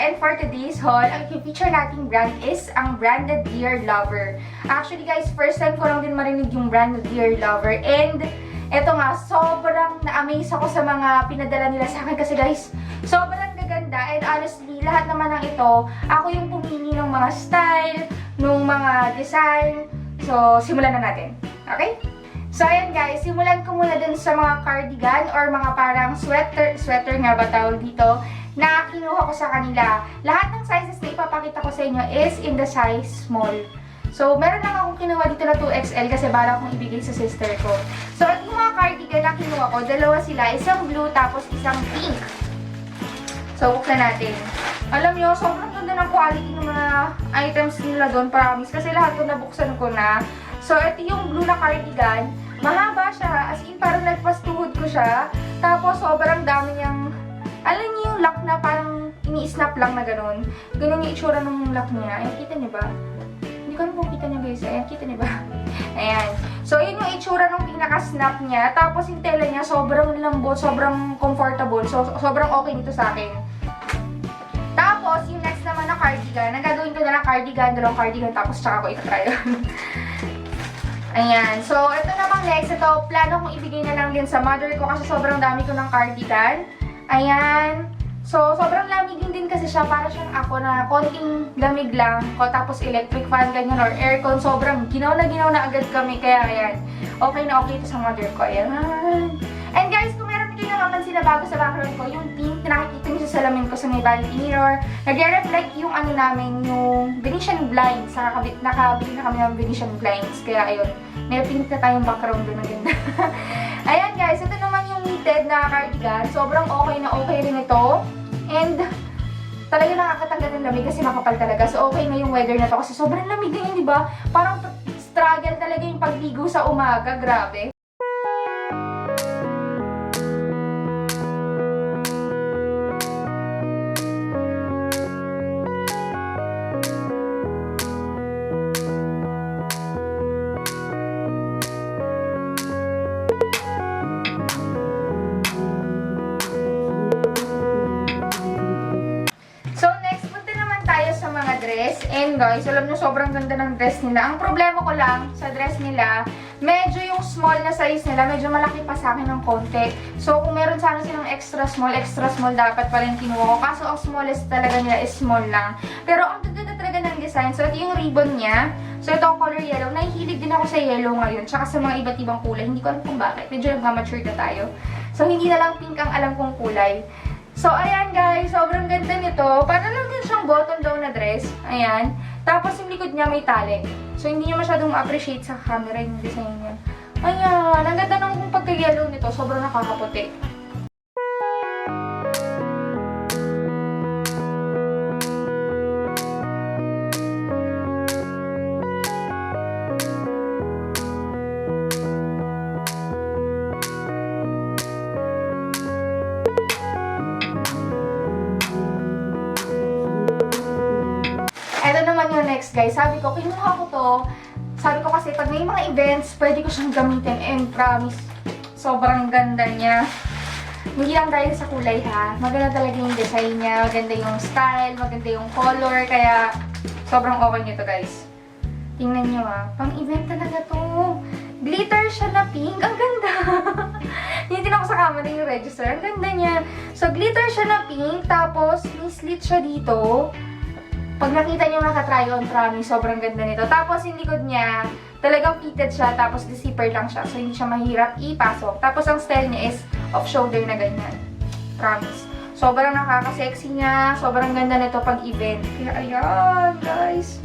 and for today's haul, ang feature nating brand is ang brand na Dear Lover. Actually guys, first time ko lang din marinig yung brand na Dear Lover, and eto nga, sobrang na-amaze ako sa mga pinadala nila sa akin kasi guys, sobrang gaganda, and honestly, lahat naman ng ito, ako yung pumili ng mga style, ng mga design. So, simulan na natin. Okay? So, ayan guys, simulan ko muna dun sa mga cardigan or mga parang sweater nga ba tawag dito, na kinuha ko sa kanila. Lahat ng sizes na ipapakita ko sa inyo is in the size small. So, meron lang akong kinuha dito na 2XL kasi balak kong ibigay sa sister ko. So, at yung mga cardigan na kinuha ko, dalawa sila, isang blue tapos isang pink. So, buksan natin. Alam nyo, sobrang ganda ng quality ng mga items nila doon, promise. Kasi lahat ko nabuksan ko na. So, ito yung blue na cardigan. Mahaba siya, as in parang nagpastuhod ko siya. Tapos sobrang dami niyang, alam niyo yung lock na parang ini-snap lang na ganun. Ganun yung itsura ng lock niya. Ayan, kita niyo ba? Hindi ko alam kung kita niyo guys. Ayan, kita niyo ba? Ayan. So, yun yung itsura ng pinaka-snap niya. Tapos yung tela niya, sobrang lambot, sobrang comfortable. So, sobrang okay nito sa akin. Tapos, yung next naman na cardigan, nagagawin ko na lang cardigan, dalawang cardigan, tapos tsaka ko ito-try. Ayan. So, ito namang next. Ito, plano kong ibigay na lang din sa mother ko kasi sobrang dami ko ng cardigan. Ayan. So, sobrang lamigin din kasi siya. Para siyang ako na konting lamig lang. Tapos electric fan, ganyan, or aircon. Sobrang ginaw na agad kami. Kaya, ayan. Okay na okay ito sa mother ko. Ayan. And guys, kung meron kayo napapansin na bago sa background ko, yung pink, nakikita niyo sa salamin ko sa may vanity mirror. Nagre-reflect yung ano namin, yung Venetian blinds. Nakabili na kami ng Venetian blinds. Kaya, ayun. May pink na tayong background doon na ganda. Ayan guys, ito naman yung knitted na cardigan. Sobrang okay na okay rin ito. And talaga nakakatanggal ng lamig kasi makapal talaga. So okay na yung weather na to kasi sobrang lamig na yun, di ba? Parang struggle talaga yung pagligo sa umaga. Grabe. And guys, alam nyo, sobrang ganda ng dress nila. Ang problema ko lang sa dress nila, medyo yung small na size nila, medyo malaki pa sa akin ng konti. So, kung meron sana silang extra small dapat pala yung kinuha ko. Kaso, ang smallest talaga nila is small lang. Pero, ang ganda talaga ng design. So, ito yung ribbon niya. So, ito ang color yellow. Nahihilig din ako sa yellow ngayon. Tsaka sa mga iba't ibang kulay. Hindi ko alam kung bakit. Medyo nag-mature na tayo. So, hindi na lang pink ang alam kong kulay. So, ayan guys, sobrang ganda nito. Parang lang din siyang button down na dress. Ayan. Tapos, yung likod niya may tali. So, hindi niyo masyadong appreciate sa camera yung design niya. Ayan. Ang ganda ng pagka-yellow nito. Sobrang nakakaputi. Ito naman yung next guys. Sabi ko, kinuha ko to. Sabi ko kasi pag may mga events, pwede ko siyang gamitin. And promise, sobrang ganda niya. Hindi lang dahil sa kulay ha. Maganda talaga yung design niya. Maganda yung style. Maganda yung color. Kaya sobrang okay nito guys. Tingnan nyo ha. Pang event talaga to. Glitter siya na pink. Ang ganda. Hindi ako sa camera yung register. Ang ganda niya. So glitter siya na pink. Tapos may slit siya dito. Pag nakita niyo naka-try-on, promise, sobrang ganda nito. Tapos, yung likod niya, talagang fitted siya, tapos zipper lang siya. So, hindi siya mahirap ipasok. Tapos, ang style niya is off-shoulder na ganyan. Promise. Sobrang nakaka-sexy niya. Sobrang ganda nito pag event. Kaya, ayan, guys.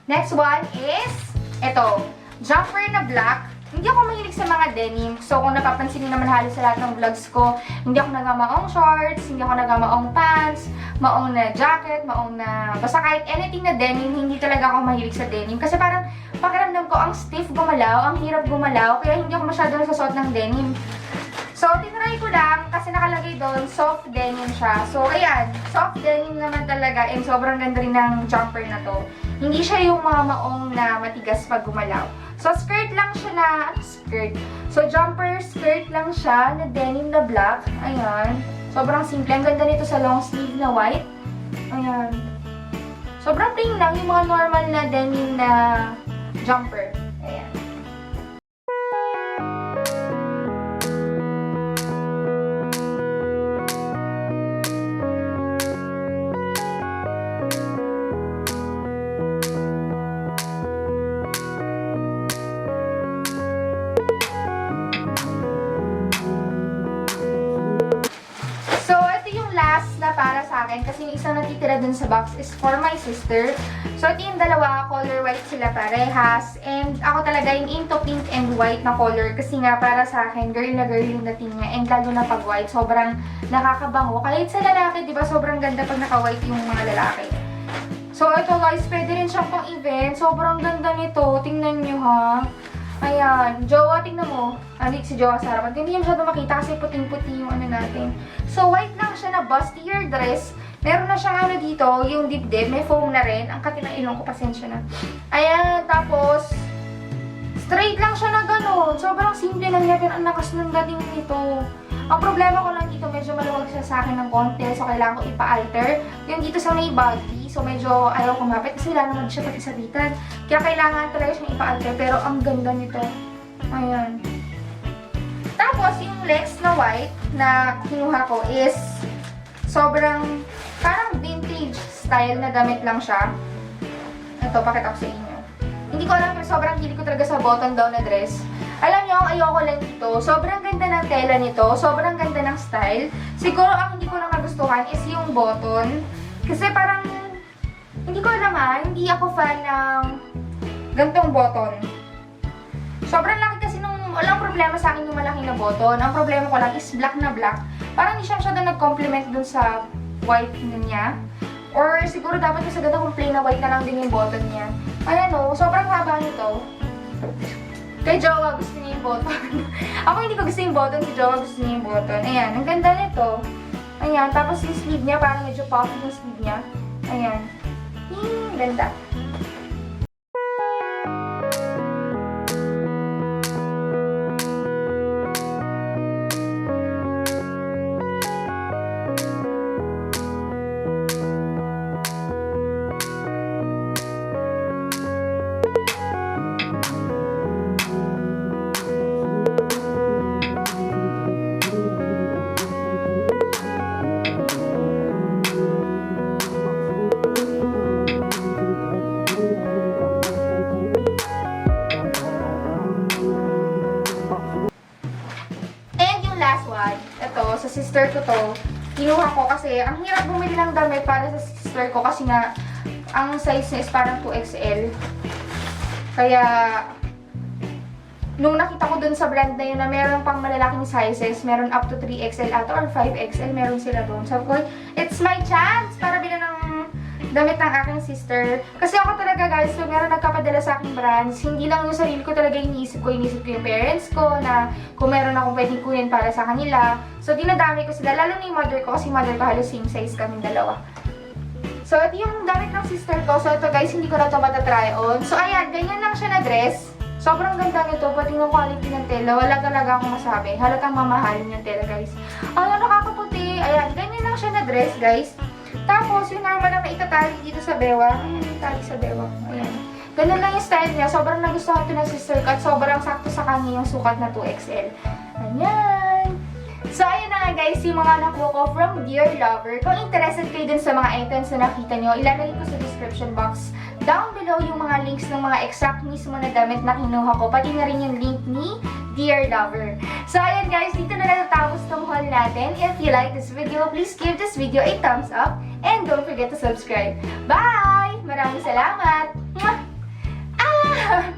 Next one is, ito, jumper na black. Hindi ako mahilig sa mga denim. So, kung napapansin niyo naman halos sa lahat ng vlogs ko, hindi ako nagamaong shorts, hindi ako nagamaong pants, maong na jacket, maong na, basta kahit anything na denim, hindi talaga ako mahilig sa denim. Kasi parang, pakiramdam ko, ang stiff gumalaw, ang hirap gumalaw, kaya hindi ako masyado nagsusuot ng denim. So, So, tinry ko lang kasi nakalagay doon, soft denim siya. So, ayan, soft denim naman talaga and sobrang ganda rin ng jumper na to. Hindi siya yung mga maong na matigas pag gumalaw. So, skirt lang siya na, skirt. So, jumper skirt lang siya na denim na black. Ayan. Sobrang simple. Ang ganda nito sa long sleeve na white. Ayan. Sobrang plain lang yung mga normal na denim na jumper. Ayan. Last na para sa akin, kasi yung isang natitira dun sa box is for my sister. So, ito yung dalawa, color white sila parehas. And ako talaga yung into pink and white na color. Kasi nga, para sa akin, girl na girl yung dating niya. And lalo na pag white, sobrang nakakabango. Kahit sa lalaki, di ba, sobrang ganda pag naka-white yung mga lalaki. So, ito guys, pwede rin siyang pang event. Sobrang ganda nito. Tingnan nyo ha. Ayan. Jowa, tingnan mo. Andi si Jowa sa harapan. Hindi niya masyado makita kasi puting-puti yung ano natin. So, white lang siya na bustier dress. Meron na siyang ano dito, yung dibdib. May foam na rin. Ang kati ng ilong ko, pasensya na. Ayan. Tapos, straight lang siya na gano'n. Sobrang simple lang niya. Pero ang lakas ng dating nito. Ang problema ko lang dito, medyo maluwag siya sa akin ng konti. So, kailangan ko ipa-alter. Yung dito sa may body. So, medyo ayaw kumapit kasi wala naman siya pati sa bitan. Kaya kailangan talaga siyang ipa-alter. Pero ang ganda nito. Ayan. Tapos, yung legs na white na kinuha ko is sobrang parang vintage style na damit lang siya. Ito, pakita ko sa inyo. Hindi ko alam, pero sobrang hilig ko talaga sa button down na dress. Alam nyo, ayoko lang dito. Sobrang ganda ng tela nito. Sobrang ganda ng style. Siguro, ang hindi ko lang nagustuhan is yung button. Kasi parang, hindi ko alam hindi ako fan ng gantong button. Sobrang laki kasi nung, walang problema sa akin yung malaki na button. Ang problema ko lang is black na black. Parang hindi siya masyado nag-complement dun sa white niya. Or siguro dapat kasi ganda kung plain na white na lang din yung button niya. Ayan o, sobrang haba nito. Kay Jowa gusto niya yung button. Ako hindi ko gusto yung button, si Jowa gusto niya yung button. Ayan, ang ganda nito. Ayan, tapos yung sleeve niya, parang medyo puffy yung sleeve niya. Ayan. Ganda. Sa sister ko to, kinuha ko kasi ang hirap bumili ng damit para sa sister ko kasi nga ang size niya is parang 2XL. Kaya nung nakita ko dun sa brand na yun na meron pang malalaking sizes, meron up to 3XL ata or 5XL, meron sila dun. Sabi ko, it's my chance para bilhin ng damit ng aking sister. Kasi ako talaga guys, so meron nagkapadala sa aking brands, hindi lang yung sarili ko talaga iniisip ko yung parents ko na kung meron akong pwedeng kunin para sa kanila. So dinadami ko sila, lalo na yung mother ko kasi mother ko halos same size kaming dalawa. So ito yung damit ng sister ko. So ito guys, hindi ko na ito matatry on. So ayan, ganyan lang siya na dress. Sobrang ganda nito, pati ng quality ng tela, wala talaga akong masabi. Halatang mamahalin yung tela guys. Ano, nakakaputi. Ayan, ganyan lang siya na dress guys. Tapos, yung normal lang na itatali dito sa bewang. Ayan, itali sa bewang. Ayan. Ganun lang yung style niya. Sobrang nagustuhan ito ng sister ko at sobrang sakto sa kanya yung sukat na 2XL. Ayan. So, ayun na nga guys, yung mga nakuha ko from Dear Lover. Kung interested kayo dun sa mga items na nakita nyo, ilalagay ko sa description box down below yung mga links ng mga exact mismo na damit na kinuha ko. Pati na rin yung link ni Dear Lover. So, ayun guys, dito na natatapos itong haul natin. If you like this video, please give this video a thumbs up and don't forget to subscribe. Bye! Maraming salamat! Mwah! Ah!